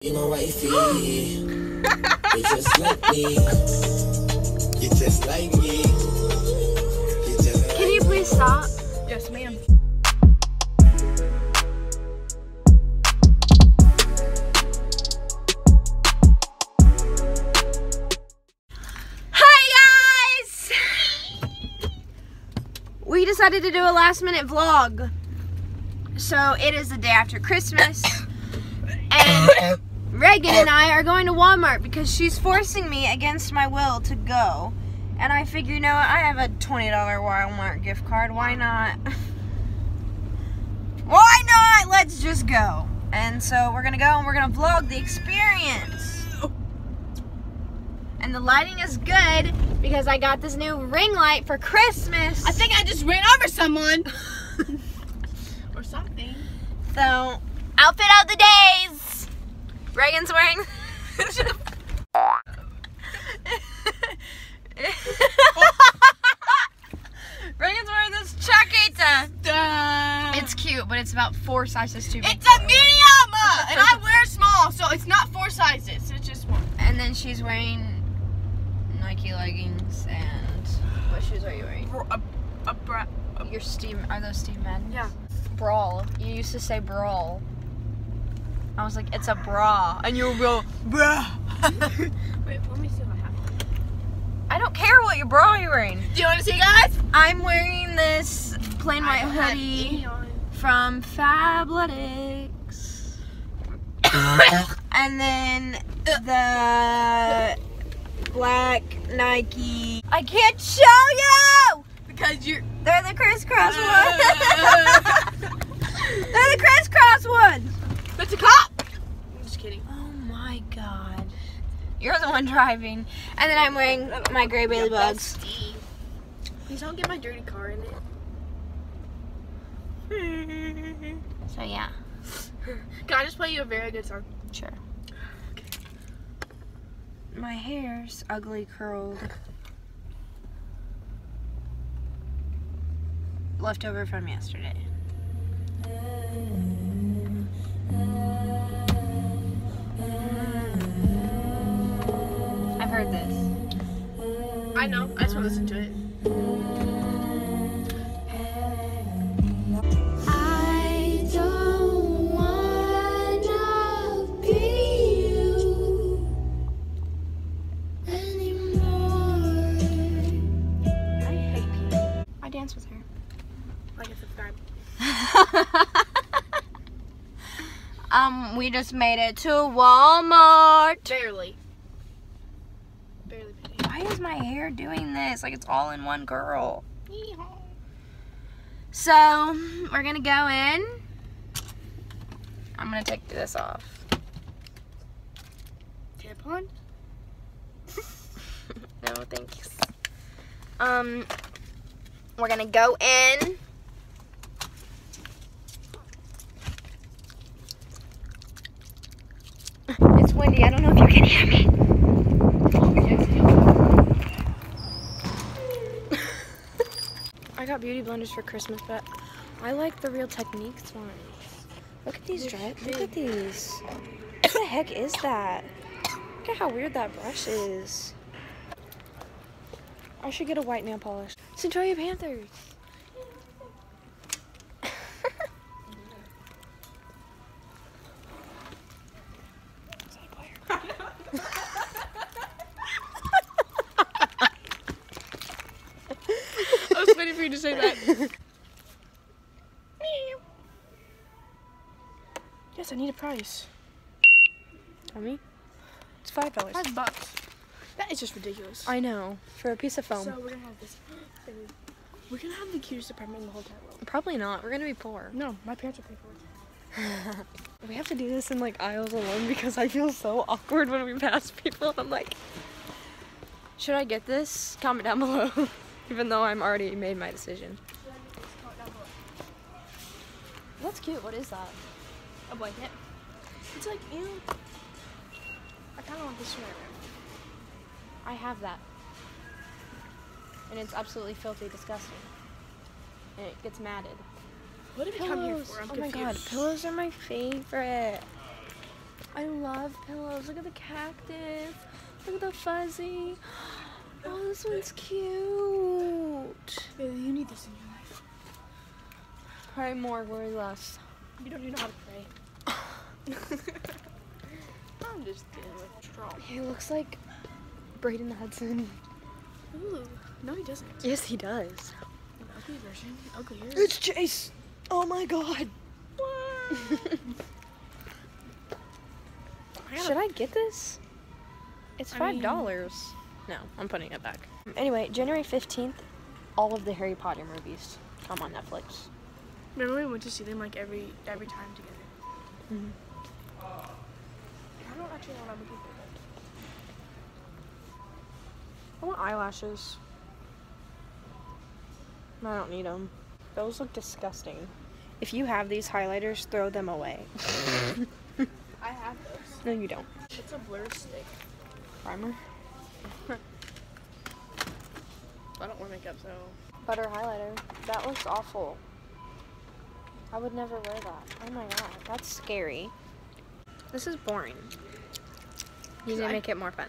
You know what you feel. You're just like me. You're just like me. You're just like Can you please stop? Yes, ma'am. Hi guys! We decided to do a last minute vlog. So it is the day after Christmas. And Reagan and I are going to Walmart because she's forcing me against my will to go. And I figure, you know what, I have a $20 Walmart gift card. Why not? Why not? Let's just go. And so we're gonna go and we're gonna vlog the experience. And the lighting is good because I got this new ring light for Christmas. I think I just ran over someone. Or something. So, outfit of the days. Reagan's wearing Reagan's wearing this chaqueta. It's cute, but it's about 4 sizes too big. It's a medium! And I wear small, so it's not 4 sizes. It's just one. And then she's wearing Nike leggings and what shoes are you wearing? Your Steam, are those Steam Madden? Yeah. Brawl. You used to say brawl. I was like, it's a bra. And you'll go, bruh. Wait, let me see if I have it. I don't care what your bra you're wearing. Do you want to see, guys? I'm wearing this plain white hoodie from Fabletics. And then the black Nike. I can't show you! Because you're... They're the crisscross ones. They're the crisscross ones. That's a cop! I'm just kidding. Oh my god. You're the one driving. And then I'm wearing my gray Bailey Bugs. Please don't get my dirty car in it. So yeah. Can I just play you a very good song? Sure. My hair's ugly curled. Leftover from yesterday. I've heard this. I know. I just want to listen to it. I don't wanna be you anymore. I hate people. I dance with her. Like and subscribe. We just made it to Walmart. Barely. Barely. Why is my hair doing this? Like it's all in one curl. So, we're gonna go in. I'm gonna take this off. Tampon? No, thanks. We're gonna go in. It's windy. I don't know if you can hear me. I got beauty blenders for Christmas, but I like the Real Techniques ones. Look at these Look at these. What the heck is that? Look at how weird that brush is. I should get a white nail polish. Centralia Panthers. I was waiting for you to say that. Yes, I need a price. Tell me. It's $5. $5. That is just ridiculous. I know. For a piece of foam. So we're gonna have this. We're gonna have the cutest apartment in the whole entire world. Probably not. We're gonna be poor. No, my parents will pay for it. We have to do this in like aisles alone because I feel so awkward when we pass people. I'm like, should I get this? Comment down below. Even though I'm already made my decision. That's cute. What is that? A blanket. It's like, ew. I kind of want this sweater. I have that. And it's absolutely filthy disgusting. And it gets matted. What did we come here for? I'm oh my confused. god, pillows are my favorite. I love pillows. Look at the cactus. Look at the fuzzy. Oh, this one's cute. Yeah, you need this in your life. Pray more, worry less. You don't even know how to pray. I'm just kidding with strong. He looks like Braden Hudson. Ooh, no, he doesn't. Yes, he does. An ugly version. Uglier. It's Chase. Oh my god. Should I get this? It's $5. No, I'm putting it back. Anyway, January 15th, all of the Harry Potter movies come on Netflix. Remember we went to see them like every time together. Mhm. I don't actually know what I'm looking for. I want eyelashes. I don't need them. Those look disgusting. If you have these highlighters, throw them away. I have those. No, you don't. It's a blur stick. Primer. I don't wear makeup, so. Butter highlighter. That looks awful. I would never wear that. Oh my god, that's scary. This is boring. You need to make it more fun.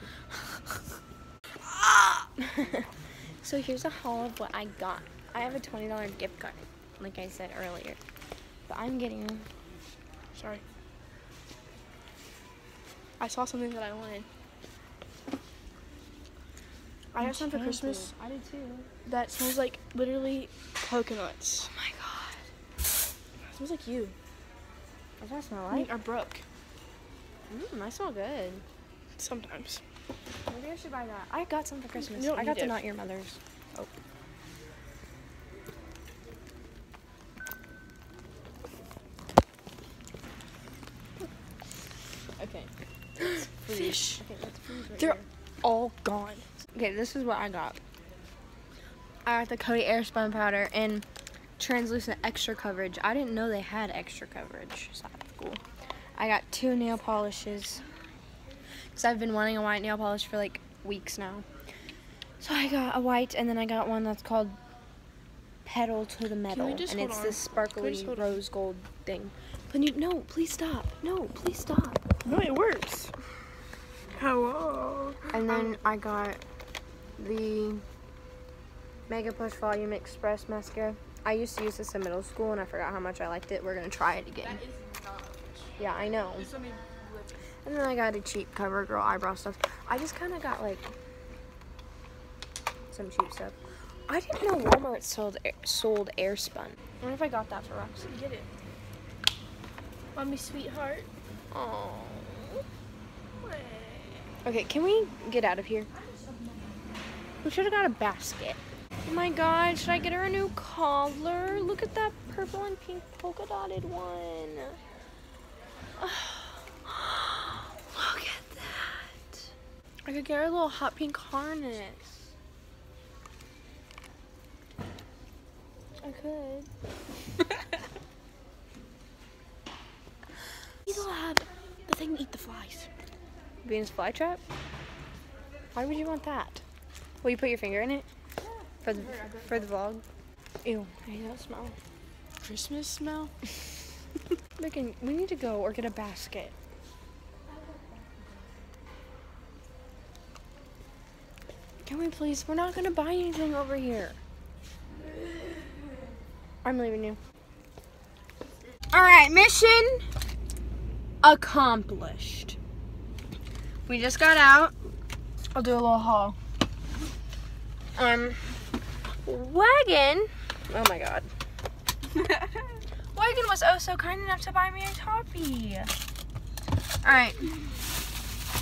So here's a haul of what I got. I have a $20 gift card, like I said earlier. But I'm getting... Sorry. I saw something that I wanted. I got something for Christmas I did too. that smells like literally coconuts. Oh my god. It smells like you. What does that smell I mean, like? or Brooke. I smell good. Sometimes. Maybe I should buy that. I got some for Christmas. You don't I got need the it. Not Your Mother's. Oh. Okay. Fish. Okay, let's freeze right They're here. all gone. Okay, this is what I got. I got the Cody Airspun powder and translucent extra coverage. I didn't know they had extra coverage, so that's cool. I got 2 nail polishes because I've been wanting a white nail polish for like weeks now. So I got a white, and then I got one that's called Pedal to the Metal, just and hold it's on? this Can we sparkly just hold on? rose gold thing. Can you? No, please stop. No, please stop. No, it works. Hello. And then I got the Mega Push Volume Express mascara. I used to use this in middle school and I forgot how much I liked it. We're gonna try it again. is not. Yeah, I know. And then I got a cheap CoverGirl eyebrow stuff. I just kind of got like some cheap stuff. I didn't know Walmart sold Airspun. I wonder if I got that for Roxy. Get it. Mommy, sweetheart. Oh. Okay, can we get out of here? We should have got a basket. Oh my god, should I get her a new collar? Look at that purple and pink polka dotted one. Oh, look at that. I could get her a little hot pink harness. I could. You don't have the thing to eat the flies. Venus flytrap? Why would you want that? Will you put your finger in it? For the vlog? Ew, I hate that smell. Christmas smell? Reagan, we need to go or get a basket. Can we please? We're not gonna buy anything over here. I'm leaving you. Alright, mission accomplished. We just got out. I'll do a little haul. Wagon. Oh my god. Wagon was oh so kind enough to buy me a Toppy. Alright.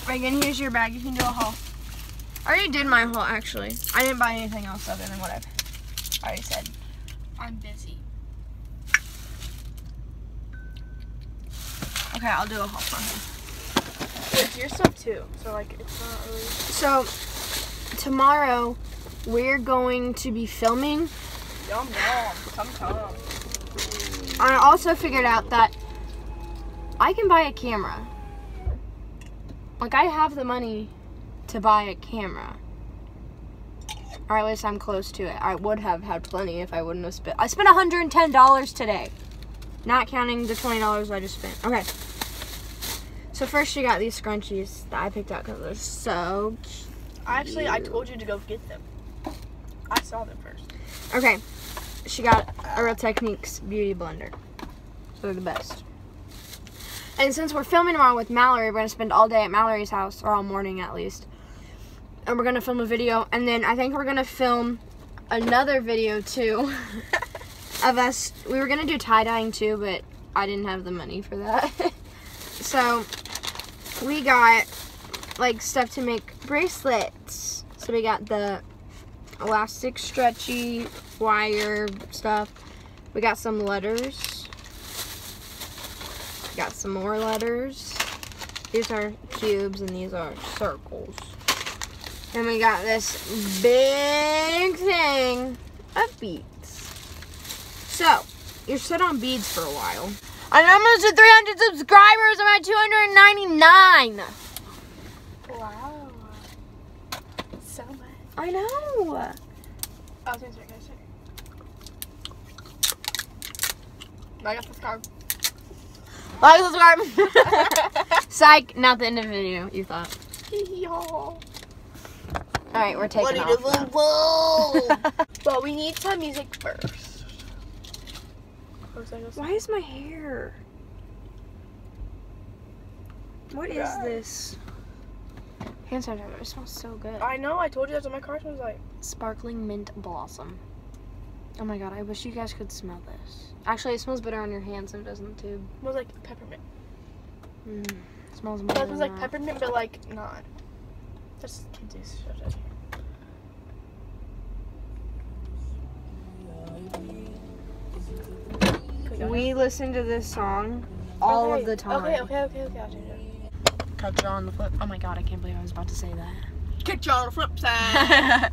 Reagan, here's your bag. You can do a haul. I already did my haul, actually. I didn't buy anything else other than what I've already said. I'm busy. Okay, I'll do a haul for him. It's your stuff too, so like it's not really. So, tomorrow, we're going to be filming. Yum yum. Tum tum. I also figured out that I can buy a camera. Like, I have the money to buy a camera. Or at least I'm close to it. I would have had plenty if I wouldn't have spent. I spent $110 today. Not counting the $20 I just spent. Okay. So first she got these scrunchies that I picked out because they're so cute. Actually, I told you to go get them. I saw them first. Okay, she got a Real Techniques beauty blender. So they're the best. And since we're filming tomorrow with Mallory, we're going to spend all day at Mallory's house, or all morning at least. And we're going to film a video, and then I think we're going to film another video too of us. We were going to do tie-dyeing too, but I didn't have the money for that. So we got like stuff to make bracelets. So we got the elastic stretchy wire stuff. We got some letters. We got some more letters. These are cubes and these are circles. And we got this big thing of beads. So, you're set on beads for a while. I'm almost at 300 subscribers. I'm at 299. Wow. So much. I know. I was gonna say, I got the scarf. Like, subscribe. Psych, not the end of the video, you thought. Alright, we're taking off. Well, we need some music first. Why is my hair? What is this? Hand sanitizer. It smells so good. I know, I told you that's what my car smells like. Sparkling mint blossom. Oh my god, I wish you guys could smell this. Actually, it smells better on your hands than it does in the tube. It smells like peppermint. It smells more That than smells like that. peppermint, but like not. That's kids' shit. We listen to this song all of the time. Okay, I'll change it. Catch you on the flip. Oh my god, I can't believe I was about to say that. Catch you on the flip side.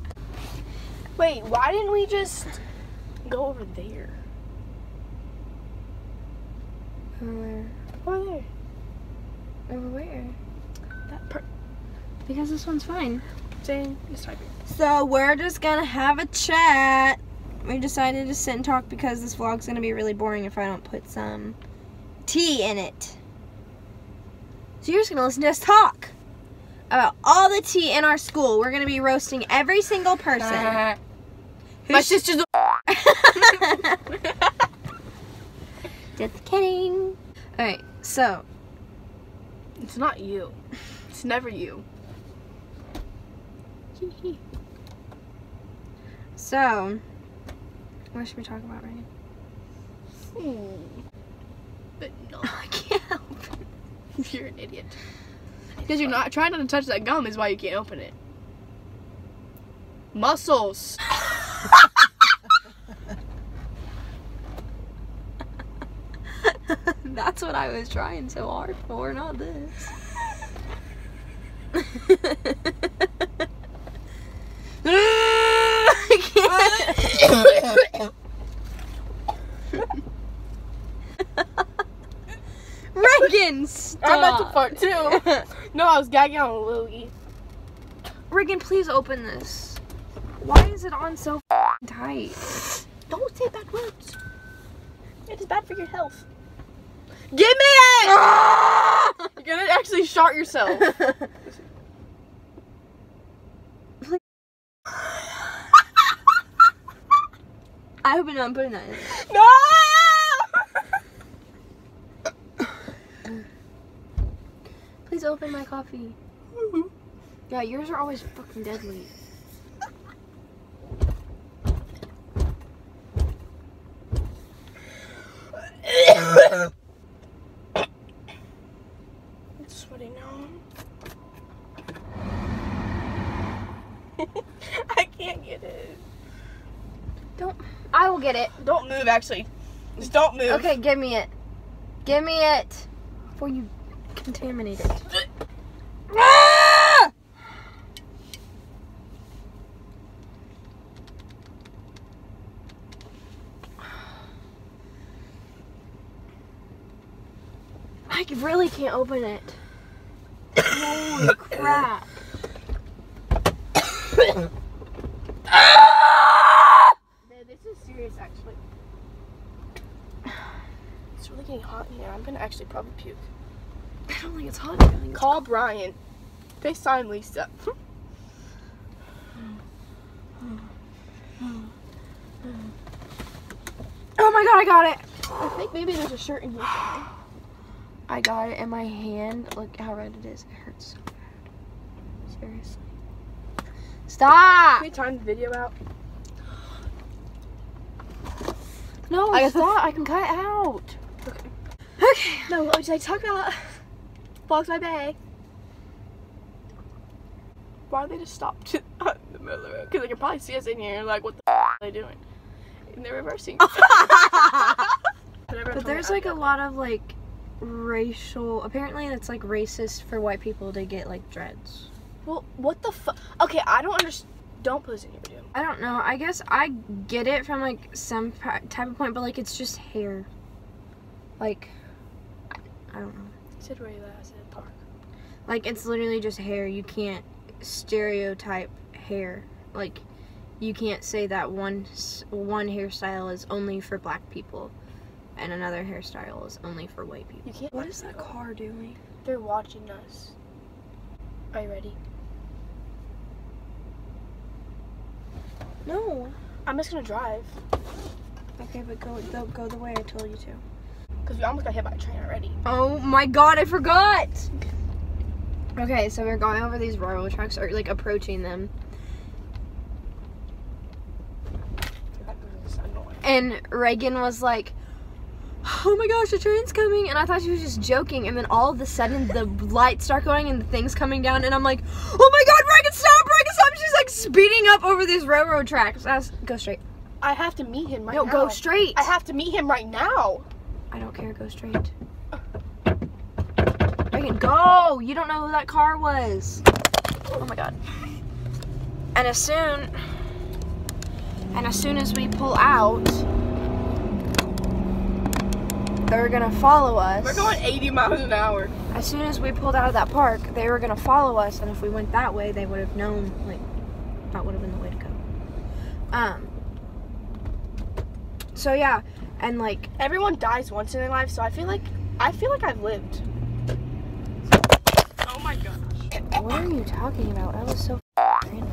Wait, why didn't we just go over there? Over Over there. where? Because this one's fine. Jane, just typing. So we're just gonna have a chat. We decided to sit and talk because this vlog's gonna be really boring if I don't put some tea in it. So you're just gonna listen to us talk about all the tea in our school. We're gonna be roasting every single person. My sister's Just kidding. Alright, so It's not you. It's never you. So what should we talk about, Reagan? But no, I can't help it. you're an idiot. Because you're not trying not to touch that gum is why you can't open it. Muscles. That's what I was trying so hard for, not this. Reagan, stop. I'm about to fart too. No, I was gagging on Louie. Reagan, please open this. Why is it on so tight? Don't say bad words. It is bad for your health. Give me it! You're gonna actually shart yourself. I hope you're not putting that in. No! Please open my coffee. Yeah, yours are always fucking deadly. It's sweaty now. I can't get it. I will get it. Don't move, actually. Just don't move. Okay, give me it. Give me it. Before you contaminate it. I really can't open it. Holy crap. This is serious, actually. It's really getting hot in here. I'm gonna actually probably puke. don't think it's hot. I think it's Call Brian. FaceTime Lisa. Oh my god, I got it! I think maybe there's a shirt in here somewhere. I got it in my hand. Look how red it is. It hurts so bad. Seriously. Stop! Can we time the video out? No, I guess stop. I can cut it out. Okay. Okay. No, what would you like to talk about? Vlogs by Bay. Why did they just stop in the middle of the road? Because they can probably see us in here and like, what the are they doing? And they're reversing. But there's like a lot of like racial, apparently it's like racist for white people to get like dreads. Well, what the fuck? Okay, I don't understand. Don't put this in your video. I don't know. I guess I get it from like some type of point, but like it's just hair. Like, I don't know. I said where you at? I said park. Like it's literally just hair. You can't stereotype hair. Like you can't say that one hairstyle is only for black people and another hairstyle is only for white people. You can't. What is that car doing? They're watching us. Are you ready? No. I'm just gonna drive. Okay, but go the way I told you to. Because we almost got hit by a train already. Oh my god, I forgot! Okay, so we're going over these railroad tracks, or like approaching them. And Reagan was like, oh my gosh, the train's coming. And I thought she was just joking. And then all of a sudden the lights start going and the thing's coming down. And I'm like, oh my god, Reagan, stop, Reagan, stop. She's like speeding up over these railroad tracks. Go straight. I have to meet him right now. No, go straight. I have to meet him right now. I don't care, go straight. Reagan, go. You don't know who that car was. Oh my god. And as soon as we pull out, they were gonna follow us. We're going 80 miles an hour. As soon as we pulled out of that park, they were gonna follow us, and if we went that way, they would have known, like, that would have been the way to go. So yeah, and like Everyone dies once in their life, so I feel like I've lived. Oh my gosh. what are you talking about? That was so random.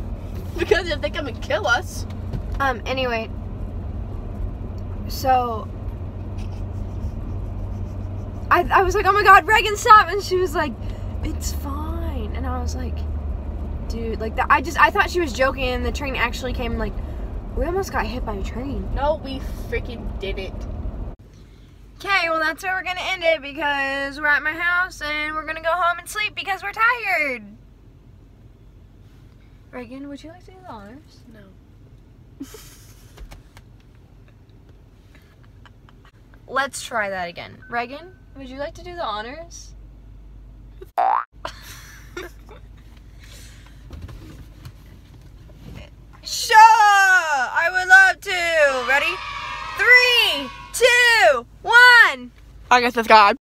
Because if they come and kill us. Anyway, so I was like, oh my god, Reagan, stop! And she was like, it's fine. And I was like, dude, like that. I thought she was joking, and the train actually came. Like, we almost got hit by a train. No, we freaking didn't. Okay, well that's where we're gonna end it because we're at my house and we're gonna go home and sleep because we're tired. Reagan, would you like to do the honors? No. Let's try that again. Reagan, would you like to do the honors? Sure! I would love to! Ready? 3, 2, 1! I guess that's God.